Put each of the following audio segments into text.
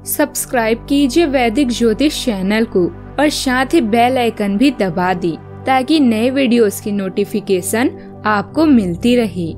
Subscribe कीजिए वैदिक ज्योतिष चैनल को और साथ ही बेल आइकन भी दबा दी ताकि नए वीडियोस की नोटिफिकेशन आपको मिलती रहे।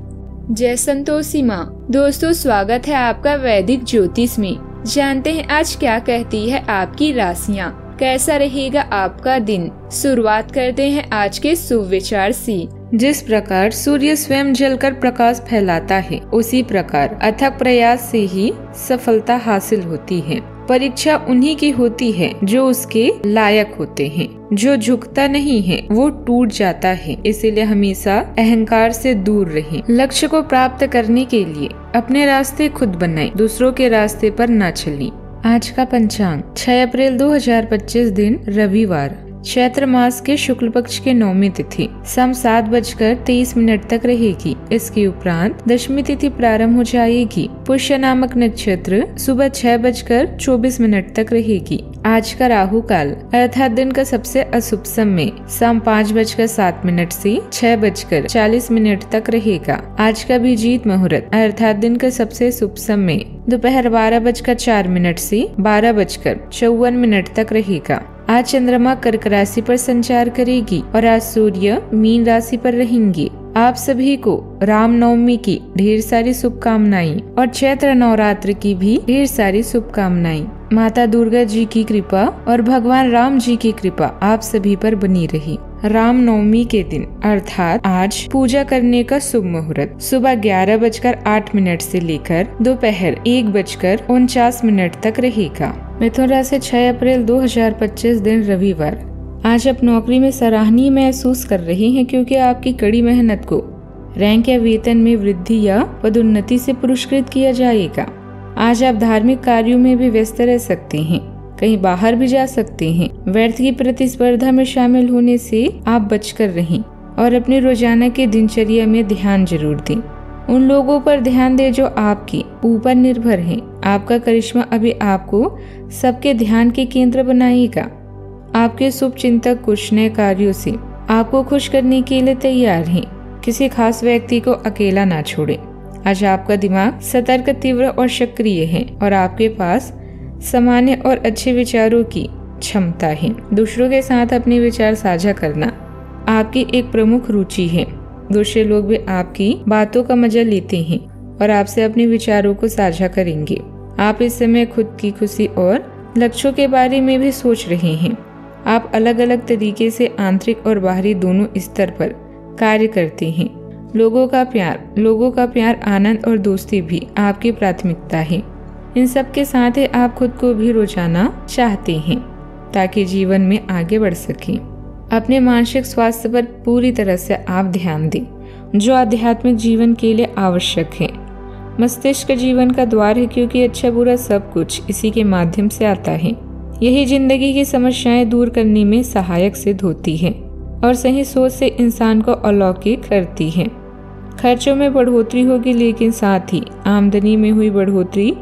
जय संतोषी माँ। दोस्तों, स्वागत है आपका वैदिक ज्योतिष में। जानते हैं आज क्या कहती है आपकी राशियाँ, कैसा रहेगा आपका दिन। शुरुआत करते हैं आज के शुभ विचार से। जिस प्रकार सूर्य स्वयं जलकर प्रकाश फैलाता है, उसी प्रकार अथक प्रयास से ही सफलता हासिल होती है। परीक्षा उन्हीं की होती है जो उसके लायक होते हैं। जो झुकता नहीं है वो टूट जाता है, इसीलिए हमेशा अहंकार से दूर रहें। लक्ष्य को प्राप्त करने के लिए अपने रास्ते खुद बनाएं, दूसरों के रास्ते पर न चलें। आज का पंचांग 6 अप्रैल 2025 दिन रविवार, चैत्र मास के शुक्ल पक्ष के 9वीं तिथि शाम 7:23 तक रहेगी। इसके उपरांत दशमी तिथि प्रारंभ हो जाएगी। पुष्य नामक नक्षत्र सुबह 6:24 तक रहेगी। आज का राहु काल अर्थात दिन का सबसे अशुभ समय शाम 5:07 से 6:40 तक रहेगा। आज का अभिजीत मुहूर्त अर्थात दिन का सबसे शुभ समय दोपहर 12:04 से 12:54 तक रहेगा। आज चंद्रमा कर्क राशि पर संचार करेगी और आज सूर्य मीन राशि पर रहेंगे। आप सभी को रामनवमी की ढेर सारी शुभकामनाएं और चैत्र नवरात्र की भी ढेर सारी शुभकामनाएं। माता दुर्गा जी की कृपा और भगवान राम जी की कृपा आप सभी पर बनी रही। रामनवमी के दिन अर्थात आज पूजा करने का शुभ मुहूर्त सुबह 11:08 से लेकर दोपहर 1:49 तक रहेगा। मिथुन राशि 6 अप्रैल 2025 दिन रविवार। आज आप नौकरी में सराहनीय महसूस कर रहे हैं क्योंकि आपकी कड़ी मेहनत को रैंक या वेतन में वृद्धि या पदोन्नति से पुरस्कृत किया जाएगा। आज आप धार्मिक कार्यों में भी व्यस्त रह सकते हैं, कहीं बाहर भी जा सकते हैं। व्यर्थ की प्रतिस्पर्धा में शामिल होने से आप बचकर रहें और अपनी रोजाना की दिनचर्या में ध्यान जरूर दें। उन लोगों पर ध्यान दें जो आपके ऊपर निर्भर हैं। आपका करिश्मा अभी आपको सबके ध्यान के केंद्र बनाएगा। आपके शुभ चिंतक कुछ नए कार्यों से आपको खुश करने के लिए तैयार हैं। किसी खास व्यक्ति को अकेला ना छोड़ें। आज आपका दिमाग सतर्क, तीव्र और सक्रिय है और आपके पास सामान्य और अच्छे विचारों की क्षमता है। दूसरों के साथ अपने विचार साझा करना आपकी एक प्रमुख रुचि है। दूसरे लोग भी आपकी बातों का मजा लेते हैं और आपसे अपने विचारों को साझा करेंगे। आप इस समय खुद की खुशी और लक्ष्यों के बारे में भी सोच रहे हैं। आप अलग अलग तरीके से आंतरिक और बाहरी दोनों स्तर पर कार्य करते हैं। लोगों का प्यार, आनंद और दोस्ती भी आपकी प्राथमिकता है। इन सब के साथ ही आप खुद को भी रोजाना चाहते हैं ताकि जीवन में आगे बढ़ सकें। अपने मानसिक स्वास्थ्य पर पूरी तरह से आप ध्यान दें, जो आध्यात्मिक जीवन के लिए आवश्यक है। मस्तिष्क जीवन का द्वार है क्योंकि अच्छा बुरा सब कुछ इसी के माध्यम से आता है। यही जिंदगी की समस्याएं दूर करने में सहायक सिद्ध होती है और सही सोच से इंसान को अलौकिक करती है। खर्चों में बढ़ोतरी होगी लेकिन साथ ही आमदनी में हुई बढ़ोतरी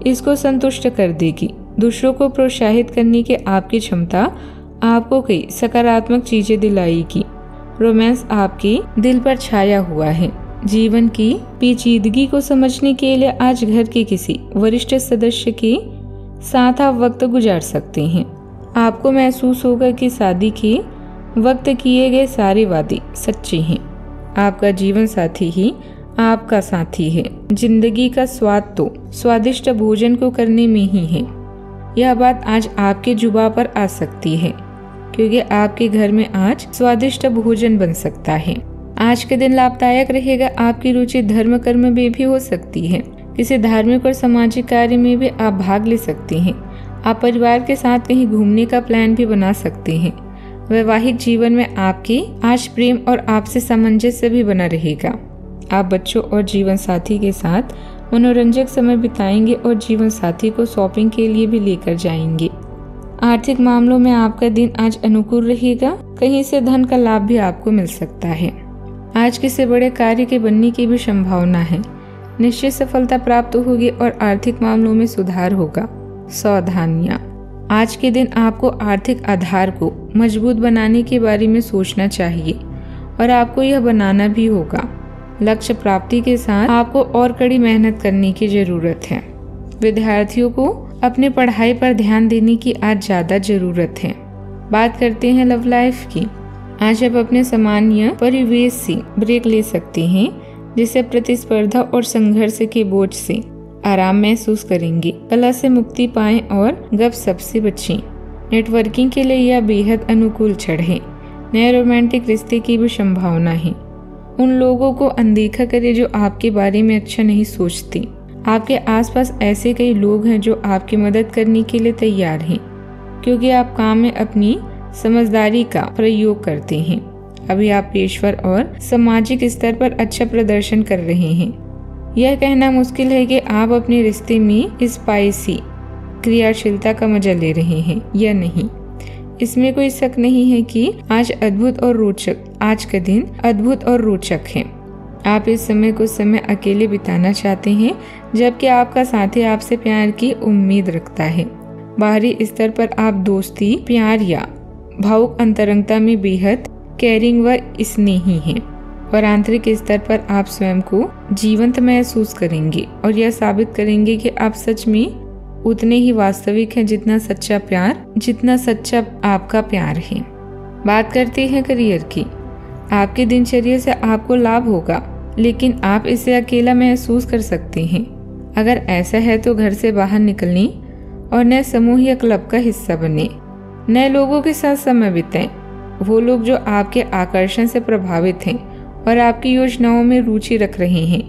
इसको संतुष्ट कर देगी। दूसरों को प्रोत्साहित करने की आपकी क्षमता आपको कई सकारात्मक चीजें दिलाएगी। रोमांस आपके दिल पर छाया हुआ है। जीवन की पेचीदगी को समझने के लिए आज घर के किसी वरिष्ठ सदस्य के साथ आप वक्त गुजार सकते हैं। आपको महसूस होगा कि शादी के वक्त किए गए सारे वादे सच्चे हैं। आपका जीवन साथी ही आपका साथी है। जिंदगी का स्वाद तो स्वादिष्ट भोजन को करने में ही है। यह बात आज आपके जुबान पर आ सकती है क्योंकि आपके घर में आज स्वादिष्ट भोजन बन सकता है। आज के दिन लाभदायक रहेगा। आपकी रुचि धर्म कर्म में भी हो सकती है। किसी धार्मिक और सामाजिक कार्य में भी आप भाग ले सकते हैं। आप परिवार के साथ कहीं घूमने का प्लान भी बना सकते हैं। वैवाहिक जीवन में आपके आज प्रेम और आपसे सामंजस्य भी बना रहेगा। आप बच्चों और जीवन साथी के साथ मनोरंजक समय बिताएंगे और जीवन साथी को शॉपिंग के लिए भी लेकर जाएंगे। आर्थिक मामलों में आपका दिन आज अनुकूल रहेगा। कहीं से धन का लाभ भी आपको मिल सकता है। आज किसी बड़े कार्य के बनने की भी संभावना है। निश्चित सफलता प्राप्त होगी और आर्थिक मामलों में सुधार होगा। सावधानियां। आज के दिन आपको आर्थिक आधार को मजबूत बनाने के बारे में सोचना चाहिए और आपको यह बनाना भी होगा। लक्ष्य प्राप्ति के साथ आपको और कड़ी मेहनत करने की जरूरत है। विद्यार्थियों को अपने पढ़ाई पर ध्यान देने की आज ज्यादा जरूरत है। बात करते हैं लव लाइफ की। आज आप अपने सामान्य परिवेश से ब्रेक ले सकते हैं, जिससे प्रतिस्पर्धा और संघर्ष के बोझ से आराम महसूस करेंगे। कला से मुक्ति पाएं और गपशप से बचें। नेटवर्किंग के लिए यह बेहद अनुकूल क्षण है। नए रोमांटिक रिश्ते की भी संभावना है। उन लोगों को अनदेखा करें जो आपके बारे में अच्छा नहीं सोचते। आपके आसपास ऐसे कई लोग हैं जो आपकी मदद करने के लिए तैयार हैं, क्योंकि आप काम में अपनी समझदारी का प्रयोग करते हैं। अभी आप पेशेवर और सामाजिक स्तर पर अच्छा प्रदर्शन कर रहे हैं। यह कहना मुश्किल है कि आप अपने रिश्ते में स्पाइसी क्रियाशीलता का मजा ले रहे हैं या नहीं। इसमें कोई शक नहीं है कि आज का दिन अद्भुत और रोचक है। आप इस समय कुछ समय अकेले बिताना चाहते हैं, जबकि आपका साथी आपसे प्यार की उम्मीद रखता है। बाहरी स्तर पर आप दोस्ती, प्यार या भावुक अंतरंगता में बेहद केयरिंग व स्नेही हैं, और आंतरिक स्तर पर आप स्वयं को जीवंत महसूस करेंगे और यह साबित करेंगे कि आप सच में उतने ही वास्तविक हैं जितना सच्चा आपका प्यार है। बात करते हैं करियर की। आपकी दिनचर्या से आपको लाभ होगा, लेकिन आप इसे अकेला महसूस कर सकते हैं। अगर ऐसा है तो घर से बाहर निकलने और नए समूह या क्लब का हिस्सा बने। नए लोगों के साथ समय बिताएं। वो लोग जो आपके आकर्षण से प्रभावित हैं और आपकी योजनाओं में रुचि रख रहे हैं।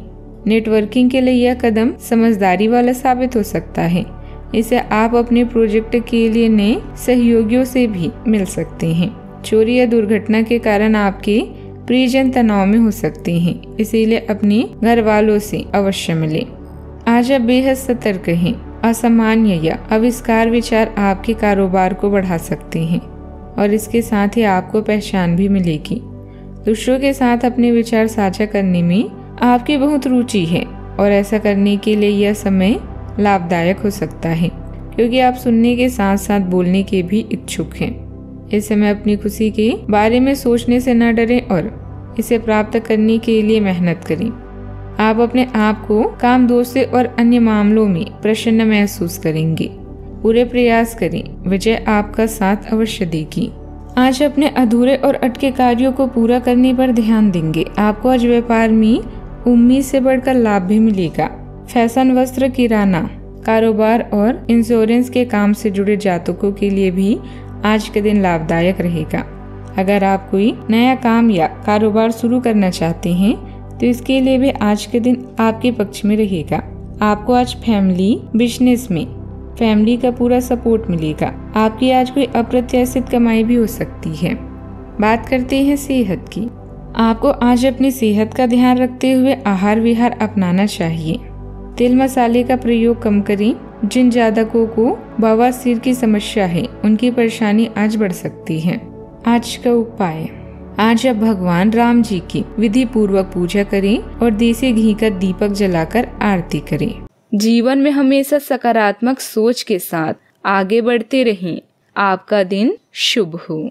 नेटवर्किंग के लिए यह कदम समझदारी वाला साबित हो सकता है। इसे आप अपने प्रोजेक्ट के लिए नए सहयोगियों से भी मिल सकते हैं। चोरी या दुर्घटना के कारण आपके प्रियजन तनाव में हो सकते हैं, इसीलिए अपने घर वालों से अवश्य मिलें। आज आप बेहद सतर्क हैं। असामान्य या आविष्कार विचार आपके कारोबार को बढ़ा सकते हैं और इसके साथ ही आपको पहचान भी मिलेगी। दूसरों के साथ अपने विचार साझा करने में आपकी बहुत रुचि है और ऐसा करने के लिए यह समय लाभदायक हो सकता है, क्योंकि आप सुनने के साथ साथ बोलने के भी इच्छुक हैं। इस समय अपनी खुशी के बारे में सोचने से न डरें और इसे प्राप्त करने के लिए मेहनत करें। आप अपने आप को काम, दोस्ती और अन्य मामलों में प्रसन्न महसूस करेंगे। पूरे प्रयास करें, विजय आपका साथ अवश्य देगी। आज अपने अधूरे और अटके कार्यों को पूरा करने पर ध्यान देंगे। आपको आज व्यापार में उम्मीद से बढ़कर लाभ भी मिलेगा। फैशन, वस्त्र, किराना, कारोबार और इंश्योरेंस के काम से जुड़े जातकों के लिए भी आज के दिन लाभदायक रहेगा। अगर आप कोई नया काम या कारोबार शुरू करना चाहते हैं तो इसके लिए भी आज के दिन आपके पक्ष में रहेगा। आपको आज बिजनेस में फैमिली का पूरा सपोर्ट मिलेगा। आपकी आज कोई अप्रत्याशित कमाई भी हो सकती है। बात करते हैं सेहत की। आपको आज अपनी सेहत का ध्यान रखते हुए आहार विहार अपनाना चाहिए। तेल मसाले का प्रयोग कम करें। जिन जातकों को बवासीर की समस्या है, उनकी परेशानी आज बढ़ सकती है। आज का उपाय, आज आप भगवान राम जी की विधि पूर्वक पूजा करें और देसी घी का दीपक जलाकर आरती करें। जीवन में हमेशा सकारात्मक सोच के साथ आगे बढ़ते रहें। आपका दिन शुभ हो।